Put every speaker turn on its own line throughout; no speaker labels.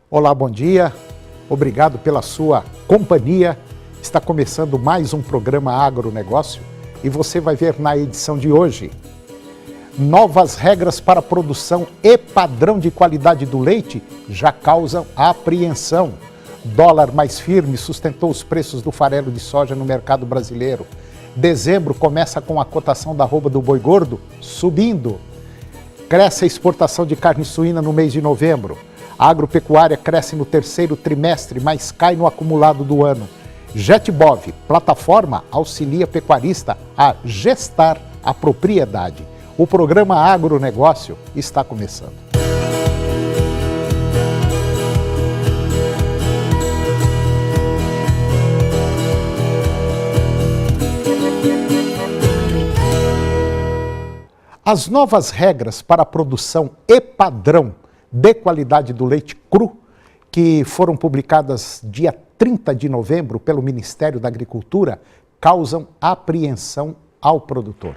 Olá, bom dia. Obrigado pela sua companhia. Está começando mais um programa Agronegócio e você vai ver na edição de hoje novas regras para produção e padrão de qualidade do leite já causam apreensão. Dólar mais firme sustentou os preços do farelo de soja no mercado brasileiro. Dezembro começa com a cotação da arroba do boi gordo subindo. Cresce a exportação de carne suína no mês de novembro. A agropecuária cresce no terceiro trimestre, mas cai no acumulado do ano. JetBov, plataforma, auxilia pecuarista a gestar a propriedade. O programa Agronegócio está começando. As novas regras para a produção e padrão de qualidade do leite cru, que foram publicadas dia 30 de novembro pelo Ministério da Agricultura, causam apreensão ao produtor.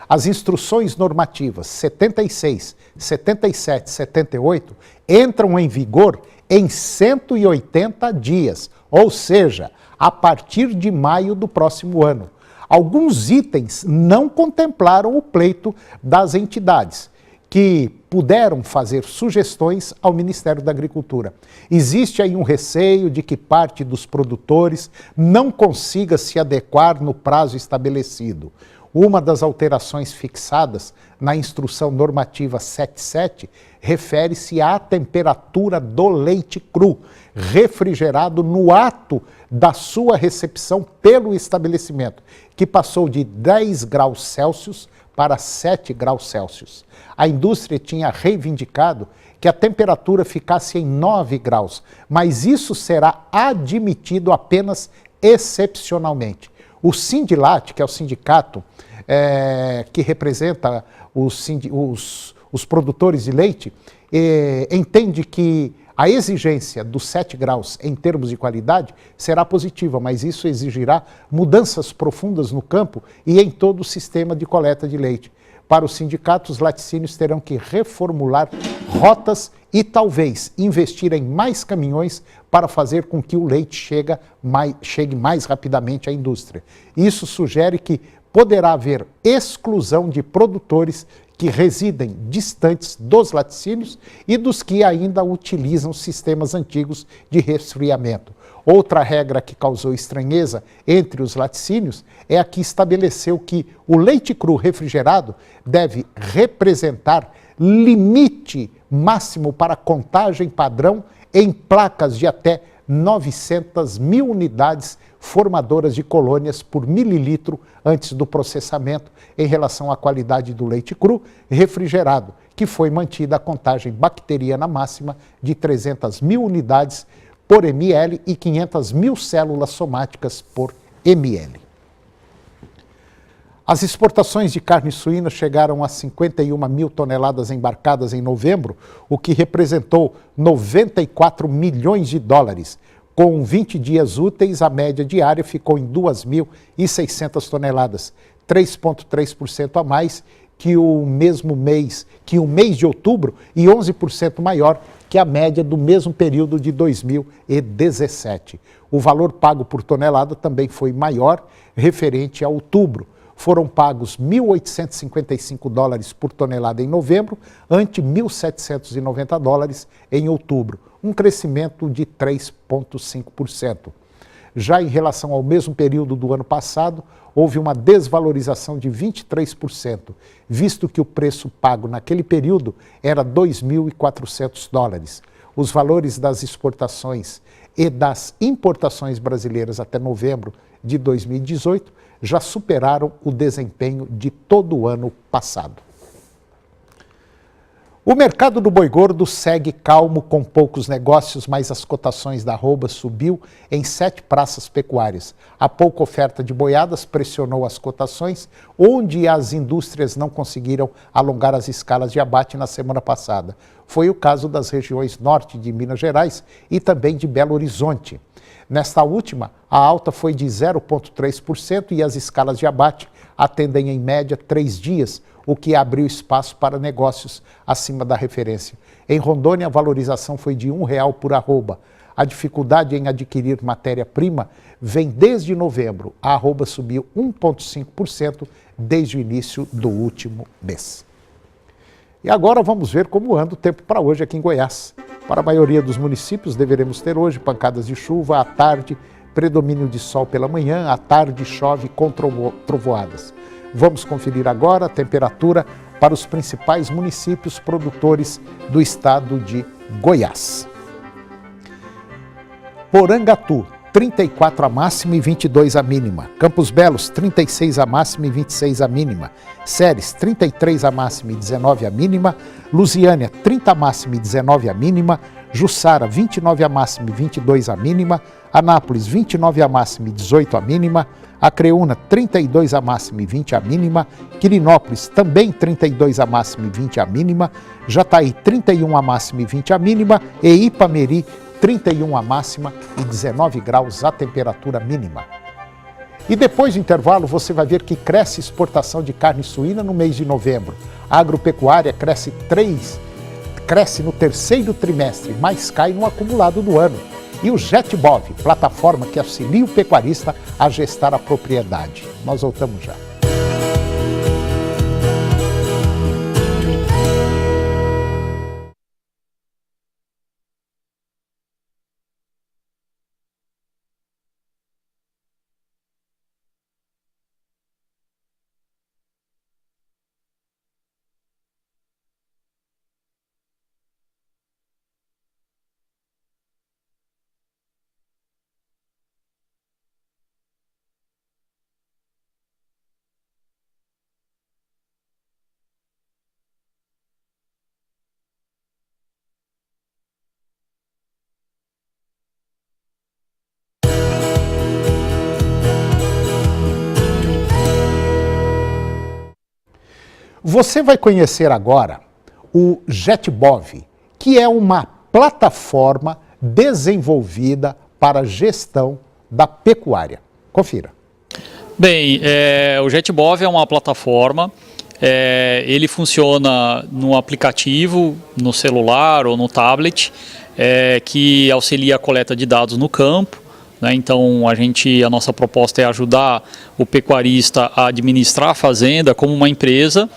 As instruções normativas 76, 77 e 78 entram em vigor em 180 dias, ou seja, a partir de maio do próximo ano. Alguns itens não contemplaram o pleito das entidades, que puderam fazer sugestões ao Ministério da Agricultura. Existe aí um receio de que parte dos produtores não consiga se adequar no prazo estabelecido. Uma das alterações fixadas na Instrução Normativa 77 refere-se à temperatura do leite cru, refrigerado no ato da sua recepção pelo estabelecimento, que passou de 10 graus Celsius para 7 graus Celsius. A indústria tinha reivindicado que a temperatura ficasse em 9 graus, mas isso será admitido apenas excepcionalmente. O Sindilat, que é o sindicato que representa os produtores de leite, entende que a exigência dos 7 graus em termos de qualidade será positiva, mas isso exigirá mudanças profundas no campo e em todo o sistema de coleta de leite. Para os sindicatos, os laticínios terão que reformular rotas e talvez investir em mais caminhões para fazer com que o leite chegue mais rapidamente à indústria. Isso sugere que poderá haver exclusão de produtores que residem distantes dos laticínios e dos que ainda utilizam sistemas antigos de resfriamento. Outra regra que causou estranheza entre os laticínios é a que estabeleceu que o leite cru refrigerado deve representar limite máximo para contagem padrão em placas de até 900 mil unidades formadoras de colônias por mililitro antes do processamento em relação à qualidade do leite cru refrigerado, que foi mantida a contagem bacteriana máxima de 300 mil unidades por ml e 500 mil células somáticas por ml. As exportações de carne suína chegaram a 51 mil toneladas embarcadas em novembro, o que representou 94 milhões de dólares. Com 20 dias úteis, a média diária ficou em 2.600 toneladas, 3,3% a mais que o mês de outubro e 11% maior que a média do mesmo período de 2017. O valor pago por tonelada também foi maior, referente a outubro. Foram pagos 1.855 dólares por tonelada em novembro, ante 1.790 dólares em outubro, um crescimento de 3,5%. Já em relação ao mesmo período do ano passado, houve uma desvalorização de 23%, visto que o preço pago naquele período era 2.400 dólares. Os valores das exportações e das importações brasileiras até novembro de 2018 já superaram o desempenho de todo o ano passado. O mercado do boi gordo segue calmo com poucos negócios, mas as cotações da arroba subiu em 7 praças pecuárias. A pouca oferta de boiadas pressionou as cotações, onde as indústrias não conseguiram alongar as escalas de abate na semana passada. Foi o caso das regiões norte de Minas Gerais e também de Belo Horizonte. Nesta última, a alta foi de 0,3% e as escalas de abate atendem em média 3 dias, o que abriu espaço para negócios acima da referência. Em Rondônia, a valorização foi de R$1 por arroba. A dificuldade em adquirir matéria-prima vem desde novembro. A arroba subiu 1,5% desde o início do último mês. E agora vamos ver como anda o tempo para hoje aqui em Goiás. Para a maioria dos municípios, deveremos ter hoje pancadas de chuva à tarde, predomínio de sol pela manhã, à tarde chove com trovoadas. Vamos conferir agora a temperatura para os principais municípios produtores do estado de Goiás. Porangatu, 34 a máxima e 22 a mínima. Campos Belos, 36 a máxima e 26 a mínima. Ceres, 33 a máxima e 19 a mínima. Lusiânia, 30 a máxima e 19 a mínima. Jussara, 29 a máxima e 22 a mínima. Anápolis, 29 a máxima e 18 a mínima. Acreúna, 32 a máxima e 20 a mínima. Quirinópolis, também 32 a máxima e 20 a mínima. Jataí, 31 a máxima e 20 a mínima. E Ipameri, 31 a máxima e 19 graus a temperatura mínima. E depois do intervalo você vai ver que cresce a exportação de carne suína no mês de novembro. A agropecuária cresce no terceiro trimestre, mas cai no acumulado do ano. E o JetBov, plataforma que auxilia o pecuarista a gestar a propriedade. Nós voltamos já. Você vai conhecer agora o JetBov, que é uma plataforma desenvolvida para a gestão da pecuária. Confira.
Bem, o JetBov é uma plataforma, ele funciona no aplicativo, no celular ou no tablet, que auxilia a coleta de dados no campo. Então, a nossa proposta é ajudar o pecuarista a administrar a fazenda como uma empresa,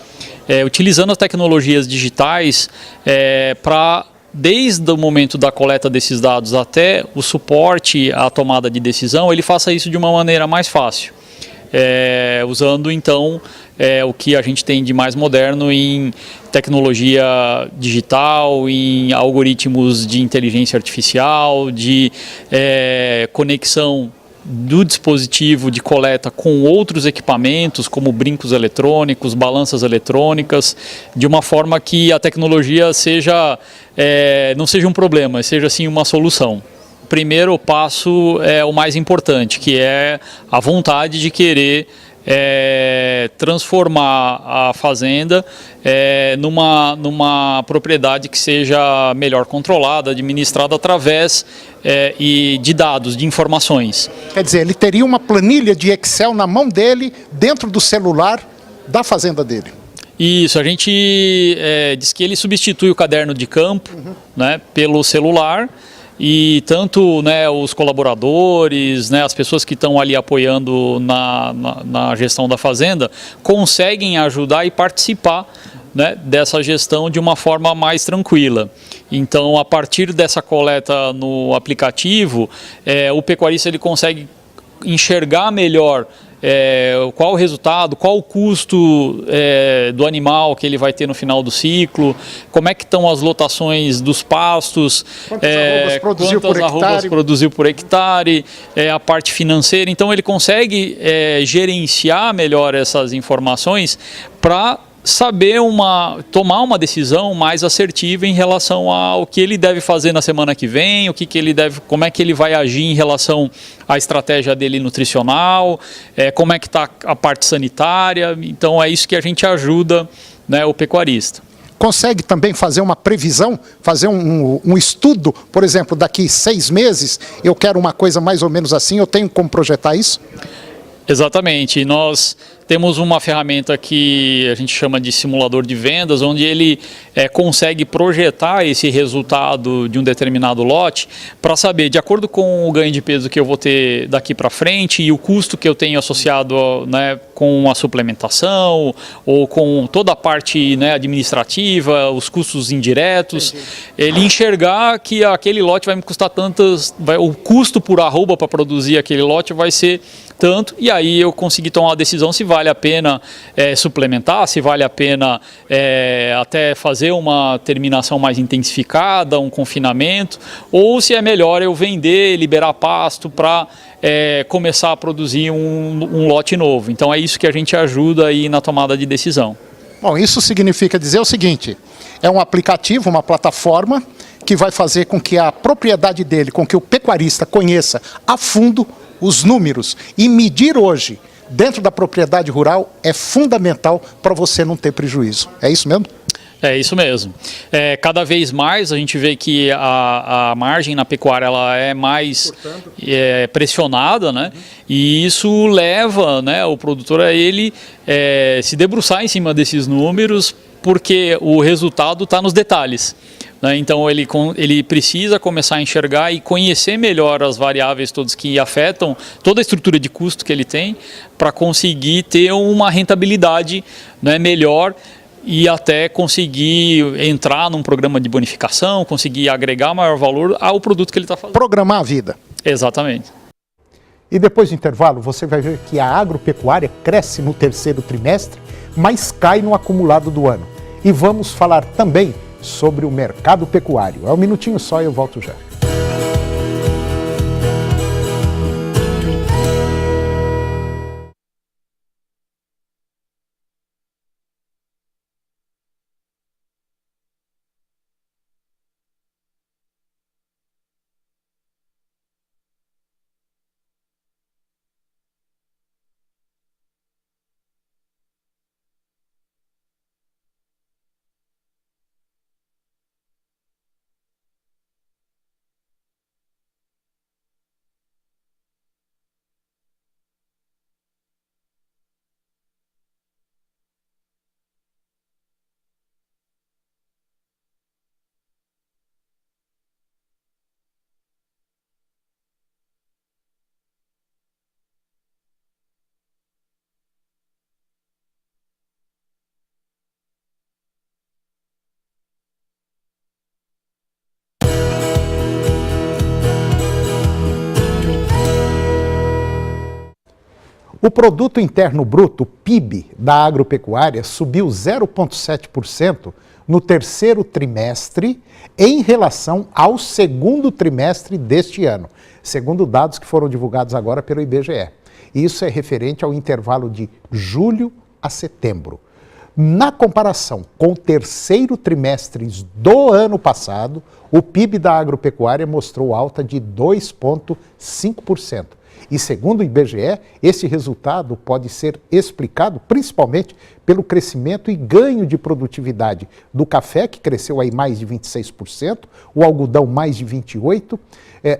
utilizando as tecnologias digitais para, desde o momento da coleta desses dados até o suporte à tomada de decisão, ele faça isso de uma maneira mais fácil. Usando então o que a gente tem de mais moderno em tecnologia digital, em algoritmos de inteligência artificial, de conexão do dispositivo de coleta com outros equipamentos, como brincos eletrônicos, balanças eletrônicas, de uma forma que a tecnologia não seja um problema, seja sim uma solução. O primeiro passo é o mais importante, que é a vontade de querer transformar a fazenda numa propriedade que seja melhor controlada, administrada através de dados, de informações.
Quer dizer, ele teria uma planilha de Excel na mão dele, dentro do celular da fazenda dele.
Isso, a gente diz que ele substitui o caderno de campo, pelo celular. E tanto os colaboradores, as pessoas que estão ali apoiando na gestão da fazenda, conseguem ajudar e participar dessa gestão de uma forma mais tranquila. Então, a partir dessa coleta no aplicativo, o pecuarista ele consegue enxergar melhor qual o resultado, qual o custo do animal que ele vai ter no final do ciclo, como é que estão as lotações dos pastos, quantas arrobas produziu por hectare, a parte financeira. Então ele consegue gerenciar melhor essas informações para saber tomar uma decisão mais assertiva em relação ao que ele deve fazer na semana que vem, como é que ele vai agir em relação à estratégia dele nutricional, como é que está a parte sanitária. Então é isso que a gente ajuda o pecuarista.
Consegue também fazer uma previsão, fazer um estudo, por exemplo, daqui 6 meses, eu quero uma coisa mais ou menos assim, eu tenho como projetar isso?
Exatamente, nós temos uma ferramenta que a gente chama de simulador de vendas, onde ele consegue projetar esse resultado de um determinado lote para saber, de acordo com o ganho de peso que eu vou ter daqui para frente e o custo que eu tenho associado, né, com a suplementação ou com toda a parte, né, administrativa, os custos indiretos, ele enxergar que aquele lote vai me custar tantas, o custo por arroba para produzir aquele lote vai ser tanto, e aí eu consegui tomar uma decisão se vale a pena suplementar, se vale a pena até fazer uma terminação mais intensificada, um confinamento, ou se é melhor eu vender, liberar pasto para começar a produzir um lote novo. Então é isso que a gente ajuda aí na tomada de decisão.
Bom, isso significa dizer o seguinte, é um aplicativo, uma plataforma que vai fazer com que a propriedade dele, com que o pecuarista conheça a fundo os números e medir hoje dentro da propriedade rural é fundamental para você não ter prejuízo. É isso mesmo?
É isso mesmo. Cada vez mais a gente vê que a margem na pecuária ela é mais pressionada, né? E isso leva, né, o produtor a ele se debruçar em cima desses números, porque o resultado está nos detalhes. Então ele precisa começar a enxergar e conhecer melhor as variáveis todas que afetam toda a estrutura de custo que ele tem para conseguir ter uma rentabilidade, né, melhor e até conseguir entrar num programa de bonificação, conseguir agregar maior valor ao produto que ele está fazendo.
Programar a vida.
Exatamente.
E depois do intervalo você vai ver que a agropecuária cresce no terceiro trimestre, mas cai no acumulado do ano. E vamos falar também sobre o mercado pecuário. É um minutinho só e eu volto já. O Produto Interno Bruto, PIB, da agropecuária subiu 0,7% no terceiro trimestre em relação ao segundo trimestre deste ano, segundo dados que foram divulgados agora pelo IBGE. Isso é referente ao intervalo de julho a setembro. Na comparação com o terceiro trimestre do ano passado, o PIB da agropecuária mostrou alta de 2,5%. E segundo o IBGE, esse resultado pode ser explicado principalmente pelo crescimento e ganho de produtividade do café, que cresceu aí mais de 26%, o algodão mais de 28%,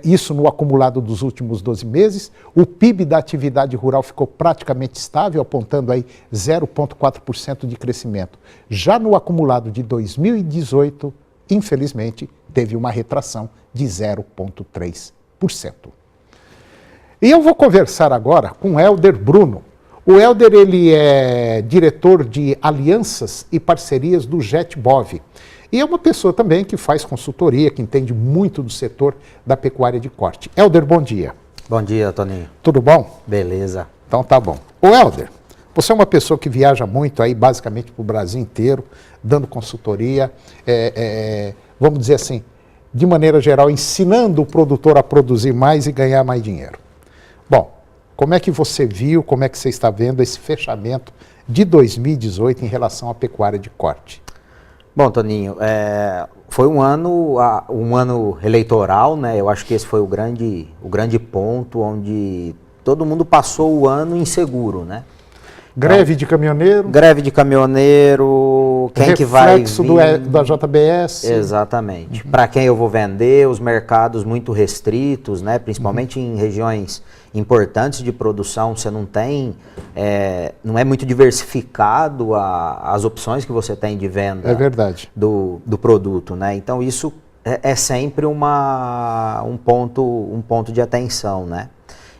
isso no acumulado dos últimos 12 meses. O PIB da atividade rural ficou praticamente estável, apontando aí 0,4% de crescimento. Já no acumulado de 2018, infelizmente, teve uma retração de 0,3%. E eu vou conversar agora com o Helder Bruno. O Helder, ele é diretor de alianças e parcerias do JetBov. E é uma pessoa também que faz consultoria, que entende muito do setor da pecuária de corte. Helder, bom dia.
Bom dia, Toninho.
Tudo bom?
Beleza.
Então tá bom. O Helder, você é uma pessoa que viaja muito aí, basicamente para o Brasil inteiro, dando consultoria, vamos dizer assim, de maneira geral, ensinando o produtor a produzir mais e ganhar mais dinheiro. Bom, como é que você viu, como é que você está vendo esse fechamento de 2018 em relação à pecuária de corte?
Bom, Toninho, foi um ano eleitoral, né? Eu acho que esse foi o grande ponto onde todo mundo passou o ano inseguro, né?
Greve de caminhoneiro.
Greve de caminhoneiro, quem que vai vir...
da JBS.
Exatamente. Para quem eu vou vender, os mercados muito restritos, né? Principalmente em regiões importantes de produção, você não tem, não é muito diversificado as opções que você tem de venda do produto, né? Então isso é sempre um ponto de atenção, né?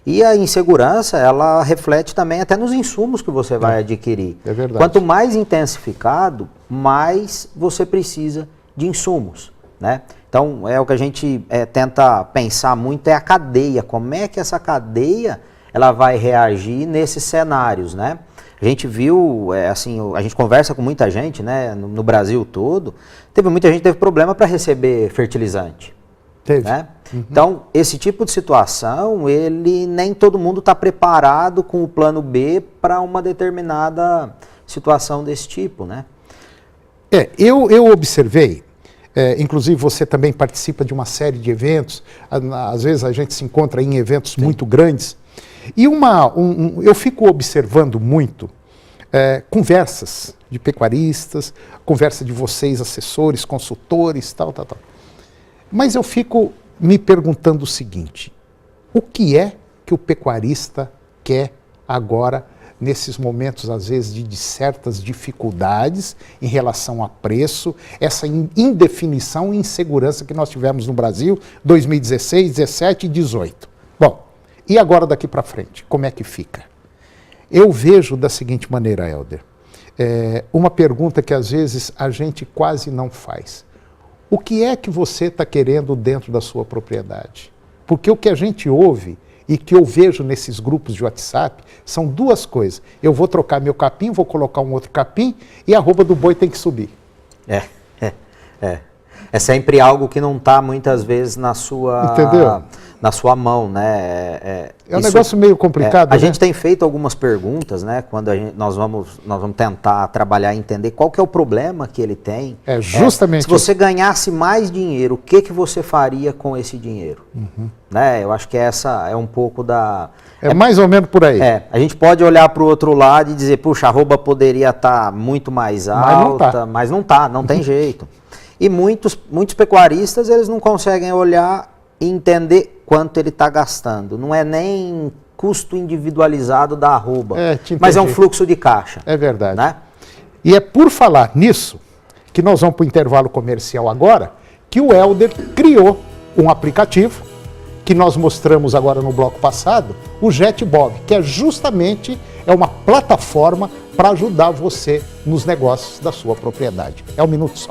E a insegurança, ela reflete também até nos insumos que você vai adquirir.
É verdade.
Quanto mais intensificado, mais você precisa de insumos, né? Então, o que a gente tenta pensar muito é a cadeia. Como é que essa cadeia ela vai reagir nesses cenários, né? A gente viu, assim, a gente conversa com muita gente, né, no Brasil todo, muita gente que teve problema para receber fertilizante.
Teve.
Né? Então, esse tipo de situação, nem todo mundo está preparado com o plano B para uma determinada situação desse tipo, né?
Eu observei, inclusive você também participa de uma série de eventos, às vezes a gente se encontra em eventos muito grandes, e eu fico observando muito conversas de pecuaristas, conversa de vocês, assessores, consultores, tal. Mas eu fico me perguntando o seguinte: o que é que o pecuarista quer agora, nesses momentos, às vezes, de certas dificuldades em relação a preço, essa indefinição e insegurança que nós tivemos no Brasil 2016, 17 e 18? Bom, e agora daqui para frente, como é que fica? Eu vejo da seguinte maneira, Helder, uma pergunta que às vezes a gente quase não faz. O que é que você está querendo dentro da sua propriedade? Porque o que a gente ouve e que eu vejo nesses grupos de WhatsApp são duas coisas. Eu vou trocar meu capim, vou colocar um outro capim e a arroba do boi tem que subir.
É sempre algo que não está muitas vezes na sua mão, né?
Um negócio meio complicado.
A gente tem feito algumas perguntas, né? Quando nós vamos tentar trabalhar e entender qual que é o problema que ele tem.
Justamente.
Se você ganhasse mais dinheiro, o que você faria com esse dinheiro? Né? Eu acho que essa é um pouco da...
mais ou menos por aí.
A gente pode olhar para o outro lado e dizer, puxa, a arroba poderia estar muito mais alta, mas não está, não tem jeito. E muitos pecuaristas, eles não conseguem olhar e entender quanto ele está gastando. Não é nem custo individualizado da arroba, mas é um fluxo de caixa.
É verdade.
Né?
E é por falar nisso, que nós vamos para o intervalo comercial agora, que o Helder criou um aplicativo, que nós mostramos agora no bloco passado, o JetBov, que é justamente uma plataforma para ajudar você nos negócios da sua propriedade. É um minuto só.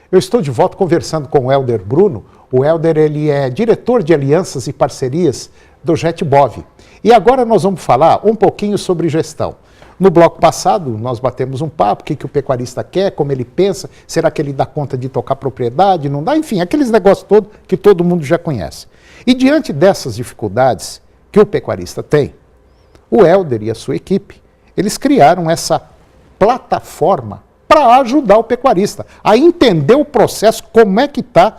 Eu estou de volta conversando com o Helder Bruno. O Helder, ele é diretor de alianças e parcerias do JetBov. E agora nós vamos falar um pouquinho sobre gestão. No bloco passado, nós batemos um papo, o que o pecuarista quer, como ele pensa, será que ele dá conta de tocar propriedade, não dá? Enfim, aqueles negócios todos que todo mundo já conhece. E diante dessas dificuldades que o pecuarista tem, o Helder e a sua equipe, eles criaram essa plataforma para ajudar o pecuarista a entender o processo, como é que está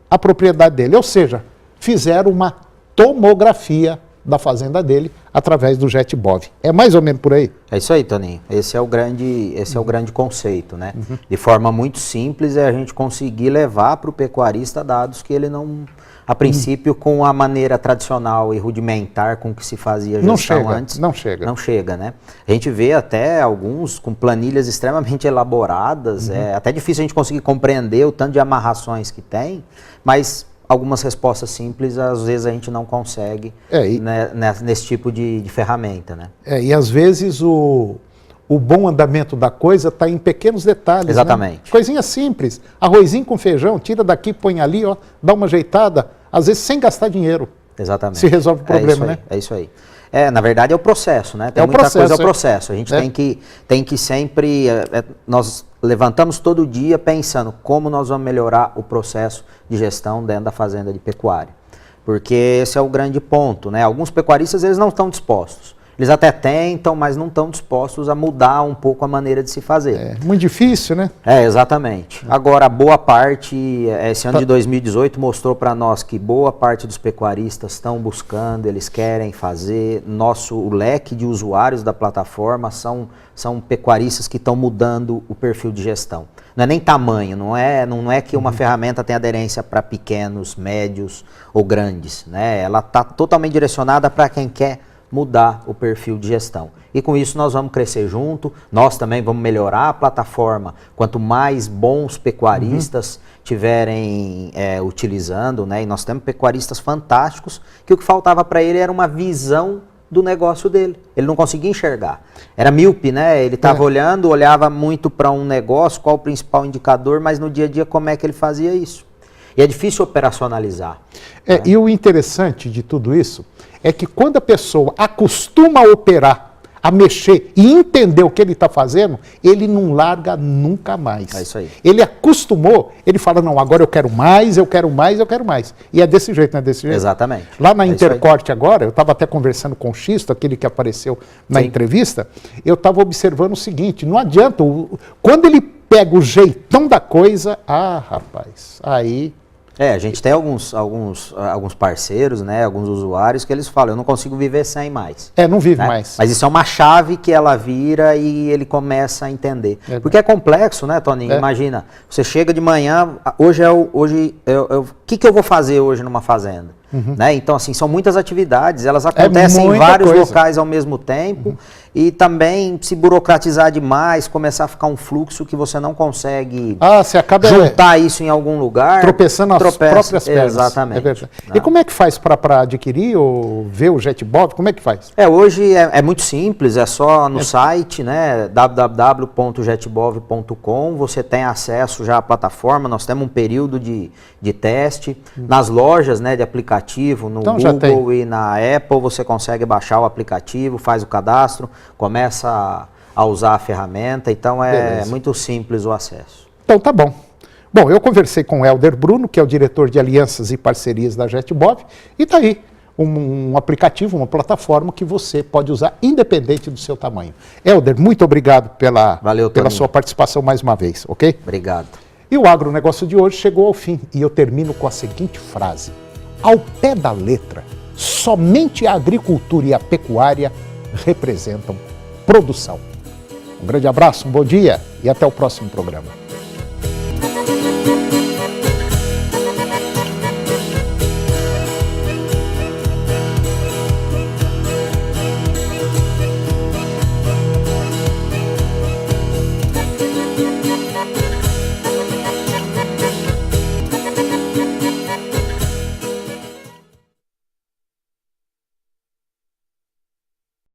a propriedade dele. Ou seja, fizeram uma tomografia da fazenda dele através do JetBov. É mais ou menos por aí?
É isso aí, Toninho. Esse é o grande conceito, né? De forma muito simples é a gente conseguir levar para o pecuarista dados que ele não, a princípio, com a maneira tradicional e rudimentar com que se fazia gestão antes. Não chega, né? A gente vê até alguns com planilhas extremamente elaboradas, é até difícil a gente conseguir compreender o tanto de amarrações que tem, mas algumas respostas simples, às vezes a gente não consegue né, nesse tipo de ferramenta, né?
E às vezes o bom andamento da coisa está em pequenos detalhes.
Exatamente.
Né? Coisinha simples, arrozinho com feijão, tira daqui, põe ali, ó, dá uma ajeitada, às vezes sem gastar dinheiro.
Exatamente.
Se resolve o problema, né?
É isso aí. Na verdade é o processo, né? Tem muita
processo,
coisa, é o processo. A gente tem que sempre, nós levantamos todo dia pensando como nós vamos melhorar o processo de gestão dentro da fazenda de pecuária. Porque esse é o grande ponto, né? Alguns pecuaristas, eles não estão dispostos. Eles até tentam, mas não estão dispostos a mudar um pouco a maneira de se fazer.
É muito difícil, né?
Exatamente. Agora, boa parte, esse ano de 2018 mostrou para nós que boa parte dos pecuaristas estão buscando, eles querem fazer. O leque de usuários da plataforma são pecuaristas que estão mudando o perfil de gestão. Não é nem tamanho, não é que uma ferramenta tem aderência para pequenos, médios ou grandes, né? Ela está totalmente direcionada para quem quer mudar o perfil de gestão. E com isso nós vamos crescer junto, nós também vamos melhorar a plataforma. Quanto mais bons pecuaristas tiverem utilizando, né? E nós temos pecuaristas fantásticos, que o que faltava para ele era uma visão do negócio dele. Ele não conseguia enxergar. Era míope, né? Ele estava olhava muito para um negócio, qual o principal indicador, mas no dia a dia como é que ele fazia isso? E é difícil operacionalizar. Né?
E o interessante de tudo isso é que quando a pessoa acostuma a operar, a mexer e entender o que ele está fazendo, ele não larga nunca mais.
É isso aí.
Ele acostumou, ele fala, não, agora eu quero mais, eu quero mais, eu quero mais. E é desse jeito, não é desse jeito?
Exatamente.
Lá na Intercorte agora, eu estava até conversando com o Xisto, aquele que apareceu na entrevista, eu estava observando o seguinte, não adianta, quando ele pega o jeitão da coisa, rapaz, aí...
A gente tem alguns parceiros, né, alguns usuários que eles falam, eu não consigo viver sem mais.
Não vive
né?
mais.
Mas isso é uma chave que ela vira e ele começa a entender. Porque é complexo, né, Toninho? Imagina, você chega de manhã, o que eu vou fazer hoje numa fazenda? Né? Então, assim, são muitas atividades, elas acontecem em vários locais ao mesmo tempo e também se burocratizar demais, começar a ficar um fluxo que você não consegue
você acaba
juntar isso em algum lugar.
Tropeçando as próprias pernas.
Exatamente.
É verdade. E como é que faz para adquirir ou ver o JetBov? Como é que faz?
Hoje é muito simples, é só no site, né, www.jetbov.com, você tem acesso já à plataforma, nós temos um período de teste, nas lojas, né, de aplicativo, no Google e na Apple, você consegue baixar o aplicativo, faz o cadastro, começa a usar a ferramenta, então muito simples o acesso.
Então tá bom. Bom, eu conversei com o Helder Bruno, que é o diretor de alianças e parcerias da JetBov, e está aí um aplicativo, uma plataforma que você pode usar independente do seu tamanho. Helder, muito obrigado pela sua participação mais uma vez, ok?
Obrigado.
E o agronegócio de hoje chegou ao fim e eu termino com a seguinte frase. Ao pé da letra, somente a agricultura e a pecuária representam produção. Um grande abraço, um bom dia e até o próximo programa.